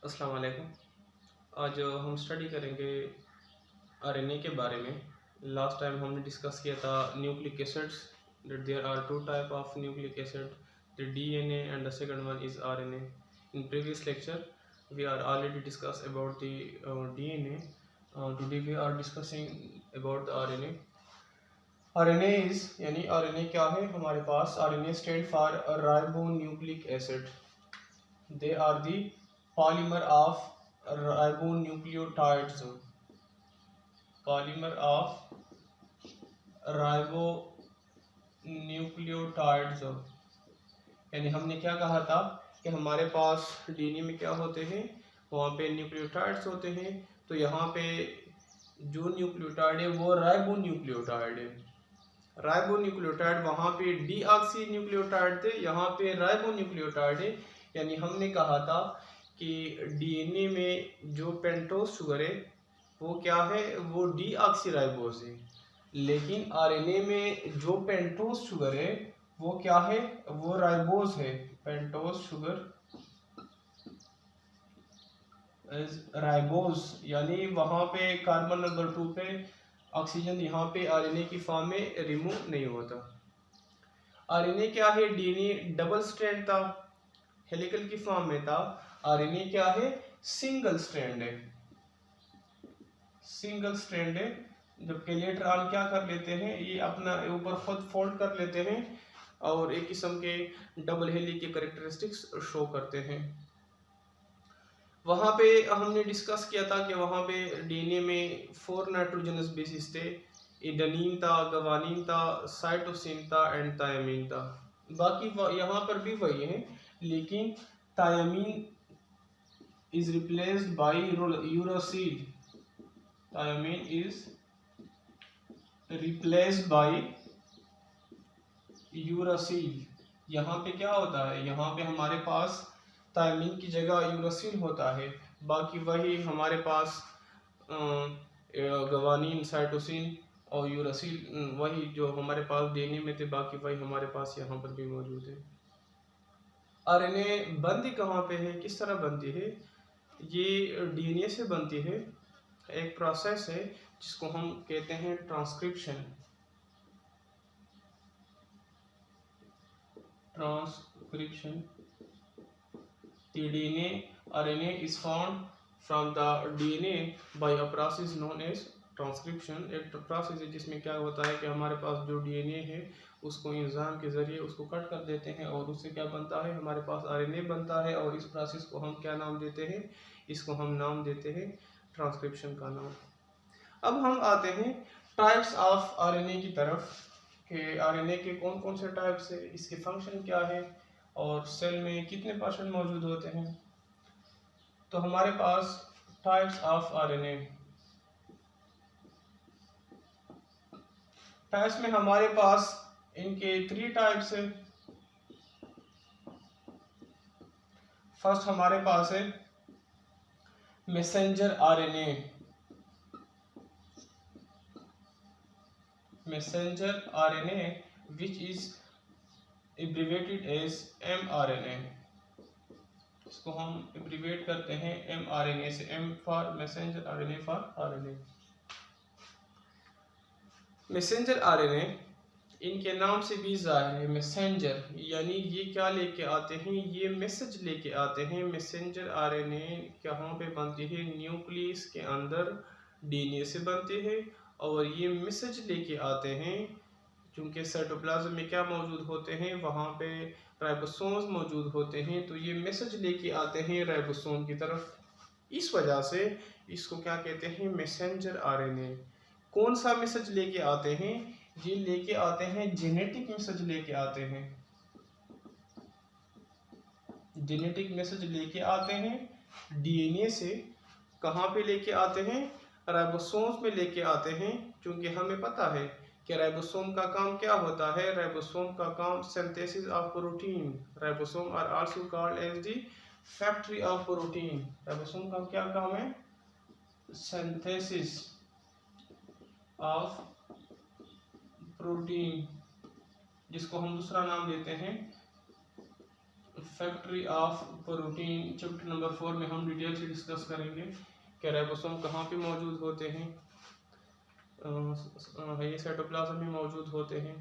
अस्सलाम वालेकुम। आज हम स्टडी करेंगे आरएनए के बारे में। लास्ट टाइम हमने डिस्कस किया था nucleic acids, that there are two type of nucleic acid, the DNA and the second one is RNA. In previous lecture we are already discussed about the DNA. Today we are discussing about the RNA. RNA is यानी RNA क्या है हमारे पास? RNA stand for ribonucleic acid. They are the polymer of ribonucleotides. Polymer of ribonucleotides, यानी हमने क्या कहा था कि हमारे पास डीएनए में क्या होते हैं, वहाँ पे न्यूक्लियोटाइड्स होते हैं। तो यहाँ पे जो न्यूक्लियोटाइड है वो राइबोन्यूक्लियोटाइड है। राइबोन्यूक्लियोटाइड वहाँ पे डीऑक्सी न्यूक्लियोटाइड थे, यहाँ पे राइबोन्यूक्लियोटाइड है। यानी हमने कहा था कि डीएनए में जो पेंटोस शुगर है वो क्या है, वो डीऑक्सीराइबोस है। लेकिन आरएनए में जो पेंटोस शुगर है वो क्या है, वो राइबोस है। पेंटोस शुगर राइबोस, यानी वहां पे कार्बन नंबर 2 पे ऑक्सीजन यहाँ पे आरएनए की फॉर्म में रिमूव नहीं होता। आरएनए क्या है, डीएनए डबल स्ट्रैंड था, हेलिकल की फॉर्म में था। आरएनए क्या है, सिंगल स्ट्रैंड है। सिंगल स्ट्रैंड है, जबकि लेटर ऑन क्या कर लेते हैं, ये अपना ऊपर खुद फोल्ड कर लेते हैं और एक किस्म के डबल हेली के कैरेक्टरिस्टिक्स शो करते हैं। वहाँ पे हमने डिस्कस किया था कि वहाँ पे डीएनए में 4 नाइट्रोजनस बेसिस थे। एडेनिन था, गवानीन था, साइटोसिन था एंड थायमीन था। बाकी यहाँ पर भी वही है, लेकिन thymine is replaced by uracil. Thiamine is replaced by uracil. यहाँ पे क्या होता है, यहाँ पे हमारे पास थायमीन की जगह यूरासिल होता है। बाकी वही हमारे पास गवानीन, साइटोसिन और यूरासिल वही जो हमारे पास डीएनए में थे, बाकी वही हमारे पास यहाँ पर भी मौजूद है। आरएनए बनती कहाँ पे है, किस तरह बनती है? ये डीएनए से बनती है। एक प्रोसेस है जिसको हम कहते हैं transcription. Transcription DNA RNA is found from the DNA by a process known as transcription. एक प्रोसेस है जिसमें क्या होता है कि हमारे पास जो डीएनए है उसको एंजाइम के जरिए उसको कट कर देते हैं और उससे क्या बनता है, हमारे पास आरएनए बनता है। और इस प्रोसेस को हम क्या नाम देते हैं, इसको हम नाम देते हैं ट्रांसक्रिप्शन का नाम। अब हम आते हैं टाइप्स ऑफ आरएनए की तरफ कि आरएनए के कौन कौन से टाइप्स है, इसके फंक्शन क्या है और सेल में कितने परसेंट मौजूद होते हैं। तो हमारे पास टाइप्स ऑफ आरएनए, टाइप्स में हमारे पास इनके 3 टाइप्स है। फर्स्ट हमारे पास है messenger RNA. Messenger RNA which is abbreviated as mRNA। इसको हम एब्रीवेट करते हैं mRNA से, M for messenger, RNA for RNA. Messenger RNA इनके नाम से भी जाहिर है, मैसेंजर यानी ये क्या लेके आते हैं, ये मैसेज लेके आते हैं। मैसेंजर आरएनए कहाँ पे बनती है, न्यूक्लियस के अंदर डीएनए से बनती है और ये मैसेज लेके आते हैं। क्योंकि साइटोप्लाज्म में क्या मौजूद होते हैं, वहाँ पे राइबोसोम्स मौजूद होते हैं, तो ये मैसेज लेके आते हैं राइबोसोम की तरफ। इस वजह से इसको क्या कहते हैं, मैसेंजर आरएनए। कौन सा मैसेज लेके आते हैं, ये लेके आते हैं जेनेटिक मैसेज लेके आते हैं। जेनेटिक मैसेज लेके आते हैं डीएनए से। कहाँ पे लेके आते हैं, राइबोसोम्स में लेके आते हैं। क्योंकि हमें पता है कि राइबोसोम का काम क्या होता है, राइबोसोम का काम synthesis of protein. Ribosome are also called as the factory of protein. Ribosome का क्या काम है, सिंथेसिस ऑफ प्रोटीन, जिसको हम दूसरा नाम देते हैं factory of protein chapter number 4 में हम डिटेल से डिस्कस करेंगे कि राइबोसोम कहाँ पे मौजूद होते हैं। ये साइटोप्लाज्म में मौजूद होते हैं,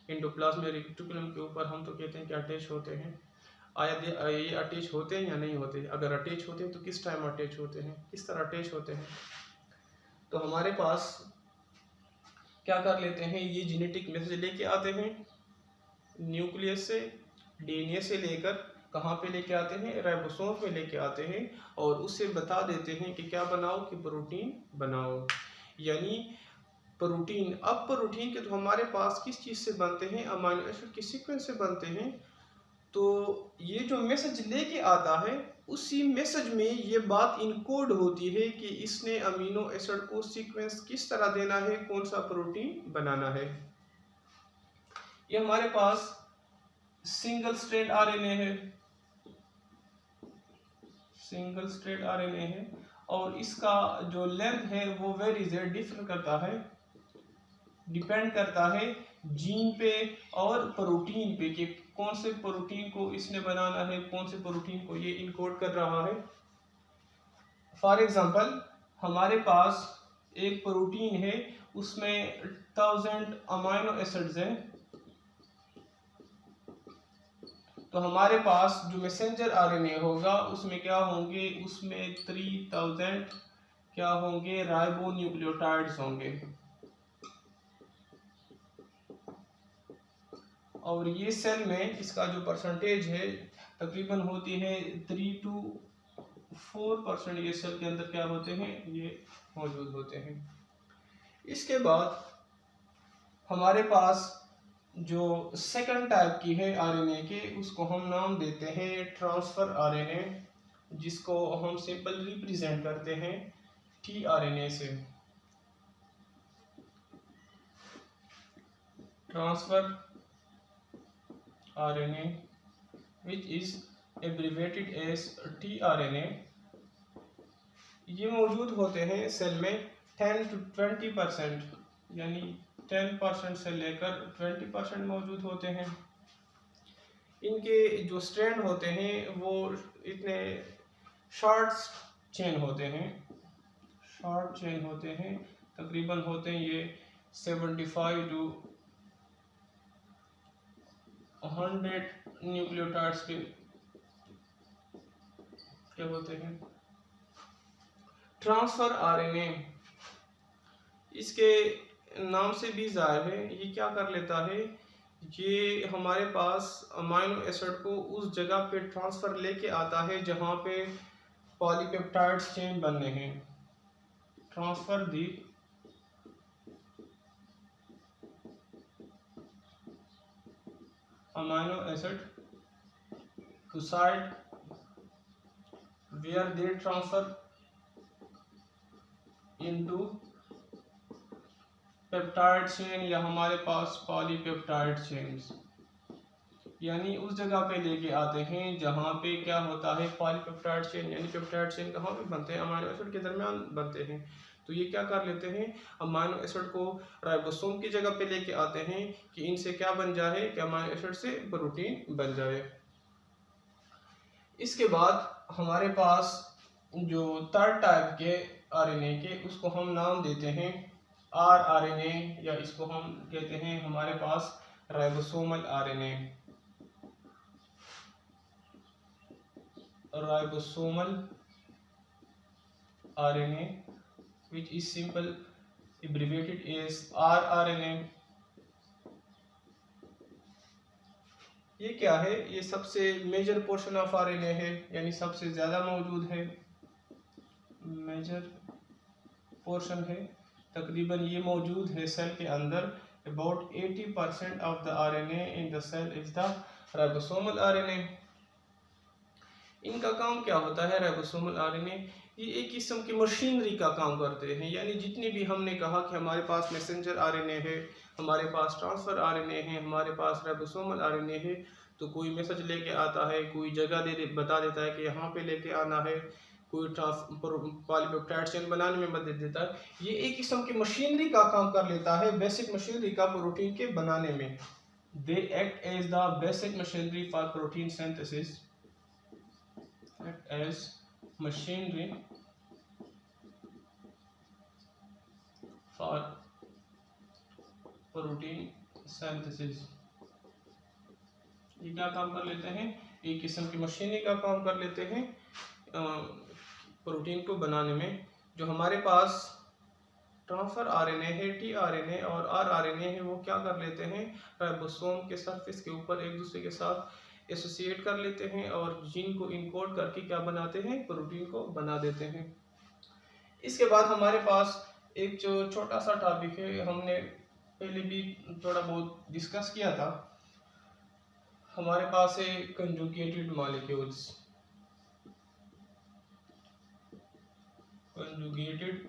एंडोप्लाज्म में रेटिकुलम के ऊपर हम तो कहते हैं कि अटैच होते हैं। आया ये अटैच होते हैं या नहीं होते? अगर अटैच होते हैं तो किस टाइम अटैच होते हैं, किस तरह अटैच होते हैं? तो हमारे पास क्या कर लेते हैं, ये जेनेटिक मैसेज लेके आते हैं न्यूक्लियस से, डीएनए से लेकर कहाँ पे लेके आते हैं, राइबोसोम में लेके आते हैं और उससे बता देते हैं कि क्या बनाओ, कि प्रोटीन बनाओ। यानी प्रोटीन, अब प्रोटीन के तो हमारे पास किस चीज़ से बनते हैं, अमीनो एसिड के सीक्वेंस से बनते हैं। तो ये जो मैसेज लेके आता है उसी मैसेज में ये बात इनकोड होती है कि इसने अमीनो एसिड को सीक्वेंस किस तरह देना है, कौन सा प्रोटीन बनाना है। ये हमारे पास सिंगल स्ट्रैंड आरएनए है, सिंगल स्ट्रैंड आरएनए है और इसका जो लेंथ है वो वेरीज है, डिफर करता है, डिपेंड करता है जीन पे और प्रोटीन पे कि कौन से प्रोटीन को इसने बनाना है, कौन से प्रोटीन को ये इनकोड कर रहा है। फॉर एग्जांपल हमारे पास एक प्रोटीन है, उसमें 1000 अमीनो एसिड्स हैं, तो हमारे पास जो मैसेंजर आरएनए होगा उसमें क्या होंगे, उसमें 3000 क्या होंगे, राइबो न्यूक्लियोटाइड्स होंगे। और ये सेल में इसका जो परसेंटेज है तकरीबन होती है 3 to 4%, ये सेल के अंदर क्या होते हैं, ये मौजूद होते हैं। इसके बाद हमारे पास जो सेकंड टाइप की है आरएनए के, उसको हम नाम देते हैं ट्रांसफर आरएनए, जिसको हम सिंपल रिप्रेजेंट करते हैं टीआरएनए से। Transfer RNA which is abbreviated as tRNA, ये मौजूद होते हैं सेल में 10 to 20%, यानी 10% से लेकर 20% मौजूद होते हैं। इनके जो स्ट्रैंड होते हैं वो इतने शॉर्ट चेन होते हैं, शॉर्ट चेन होते हैं, तकरीबन होते हैं ये 75 to 100 न्यूक्लियोटाइड्स के होते हैं। ट्रांसफर आरएनए, इसके नाम से भी जाहिर है, ये क्या कर लेता है, ये हमारे पास अमीनो एसिड को उस जगह पे ट्रांसफर लेके आता है जहाँ पे पॉलीपेप्टाइड्स चेन बनने हैं। Transfer the amino acid to site where they transfer into peptide chain या हमारे पास पॉलीपेप्टाइड चेन्स, यानी उस जगह पे लेके आते हैं जहाँ पे क्या होता है, पॉलीपेप्टाइड चेन। यानी पेप्टाइड चेन कहाँ पे बनते हैं, अमीनो एसिड के दरमियान बनते हैं। तो ये क्या कर लेते हैं, अमीनो एसिड को राइबोसोम की जगह पे लेके आते हैं कि इनसे क्या बन जाए, कि अमीनो एसिड से प्रोटीन बन जाए। इसके बाद हमारे पास जो थर्ड टाइप के आरएनए के, उसको हम नाम देते हैं आरएनए, या इसको हम कहते हैं हमारे पास ribosomal RNA, ribosomal RNA which is simple abbreviated as rRNA। ये क्या है, ये सबसे मेजर पोर्शन ऑफ आरएनए है, यानी सबसे ज़्यादा मौजूद है, मेजर पोर्शन है, तकरीबन ये मौजूद है सेल के अंदर। About 80% of the RNA in the cell is the ribosomal RNA. इनका काम क्या होता है, राइबोसोमल आरएनए ये एक किस्म की मशीनरी का काम करते हैं। यानी जितनी भी हमने कहा कि हमारे पास मैसेंजर आरएनए है, हमारे पास ट्रांसफर आरएनए है, हमारे पास राइबोसोमल आरएनए है, तो कोई मैसेज लेके आता है, कोई जगह बता देता है कि यहाँ पे लेके आना है, कोई पॉलीपेप्टाइड चेन बनाने में मदद देता है। ये एक किस्म की मशीनरी का काम कर लेता है, बेसिक मशीनरी का प्रोटीन के बनाने में। They act as the basic machinery for protein synthesis. act as machinery for protein synthesis। ये क्या काम कर लेते हैं, एक किस्म की मशीनरी का काम कर लेते हैं प्रोटीन को बनाने में। जो हमारे पास ट्रांसफर आरएनए है, टीआरएनए और आरआरएनए है, वो क्या कर लेते हैं, राइबोसोम के सरफेस के ऊपर एक दूसरे के साथ एसोसिएट कर लेते हैं और जीन को इनकोड करके क्या बनाते हैं, प्रोटीन को बना देते हैं। इसके बाद हमारे पास एक जो छोटा सा टॉपिक है, हमने पहले भी थोड़ा बहुत डिस्कस किया था, हमारे पास है conjugated molecules. Conjugated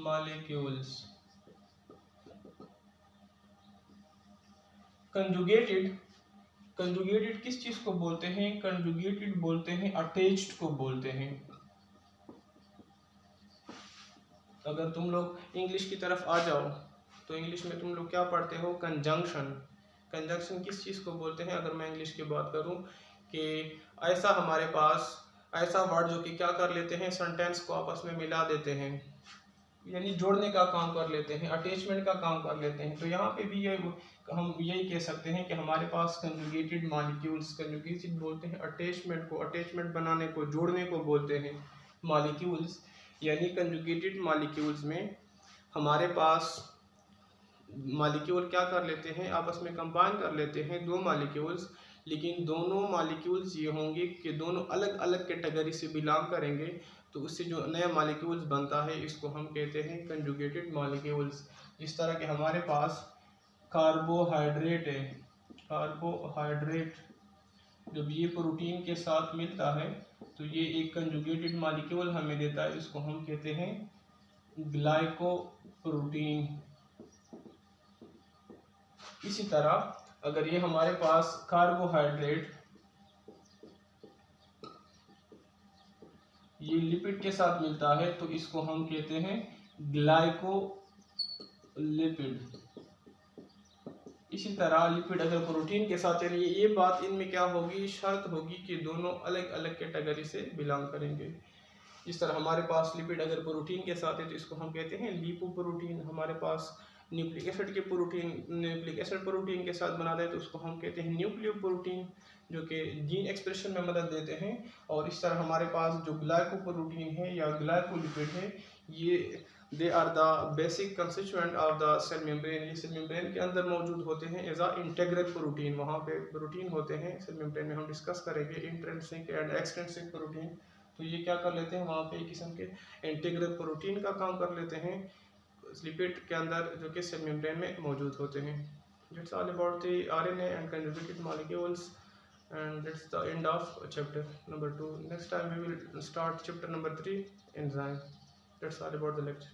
molecules, conjugated किस चीज को बोलते हैं, कंजुगेटेड बोलते हैं अटैच्ड को बोलते हैं। अगर तुम लोग इंग्लिश की तरफ आ जाओ तो इंग्लिश में तुम लोग क्या पढ़ते हो, कंजंक्शन। कंजंक्शन किस चीज को बोलते हैं, अगर मैं इंग्लिश की बात करूं कि ऐसा हमारे पास ऐसा वर्ड जो कि क्या कर लेते हैं, सेंटेंस को आपस में मिला देते हैं, यानी जोड़ने का काम कर लेते हैं, अटैचमेंट का काम कर लेते हैं। तो यहाँ पे भी ये हम यही कह सकते हैं कि हमारे पास कंजुगेटेड मॉलिक्यूल्स, कंजुगेटेड बोलते हैं अटैचमेंट को, अटैचमेंट बनाने को, जोड़ने को बोलते हैं मॉलिक्यूल्स। यानी कंजुगेटेड मॉलिक्यूल्स में हमारे पास मॉलिक्यूल क्या कर लेते हैं, आपस में कंबाइन कर लेते हैं दो मॉलिक्यूल्स, लेकिन दोनों मॉलिक्यूल्स ये होंगे कि दोनों अलग अलग कैटेगरी से बिलोंग करेंगे। तो उससे जो नया मॉलिक्यूल्स बनता है इसको हम कहते हैं कंजुगेटेड मॉलिक्यूल्स। जिस तरह के हमारे पास कार्बोहाइड्रेट है, कार्बोहाइड्रेट जब ये प्रोटीन के साथ मिलता है तो ये एक कंजुगेटेड मॉलिक्यूल हमें देता है, इसको हम कहते हैं ग्लाइकोप्रोटीन। इसी तरह अगर ये हमारे पास कार्बोहाइड्रेट ये लिपिड के साथ मिलता है तो इसको हम कहते हैं ग्लाइकोलिपिड। इसी तरह लिपिड अगर प्रोटीन के साथ, यानी ये बात इनमें क्या होगी, शर्त होगी कि दोनों अलग अलग कैटेगरी से बिलोंग करेंगे। इस तरह हमारे पास लिपिड अगर प्रोटीन के साथ है तो इसको हम कहते हैं लिपोप्रोटीन। हमारे पास न्यूक्लिक एसिड के न्यूक्लिक एसिड प्रोटीन के साथ बनाता है तो उसको हम कहते हैं न्यूक्लियोप्रोटीन, जो कि जीन एक्सप्रेशन में मदद देते हैं। और इस तरह हमारे पास जो ग्लाइकोप्रोटीन है या ग्लाइकोलिपिड है, ये they are the basic constituent of the cell membrane. ये सेल मेम्ब्रेन के अंदर मौजूद होते हैं एज अ इंटेग्रल प्रोटीन। वहाँ पे प्रोटीन होते हैं सेल मेम्ब्रेन में, हम डिस्कस करेंगे इंट्रिंसिक एंड एक्सट्रिंसिक प्रोटीन। तो ये क्या कर लेते हैं, वहाँ पे एक किस्म के इंटीग्रल प्रोटीन का काम कर लेते हैं लिपिड के अंदर, जो कि सेल मेम्ब्रेन में मौजूद होते हैं। That's all about the RNA and conjugated molecules, and that's the end of chapter number 2. Next time we will start chapter number 3, enzyme. That's all about the lecture.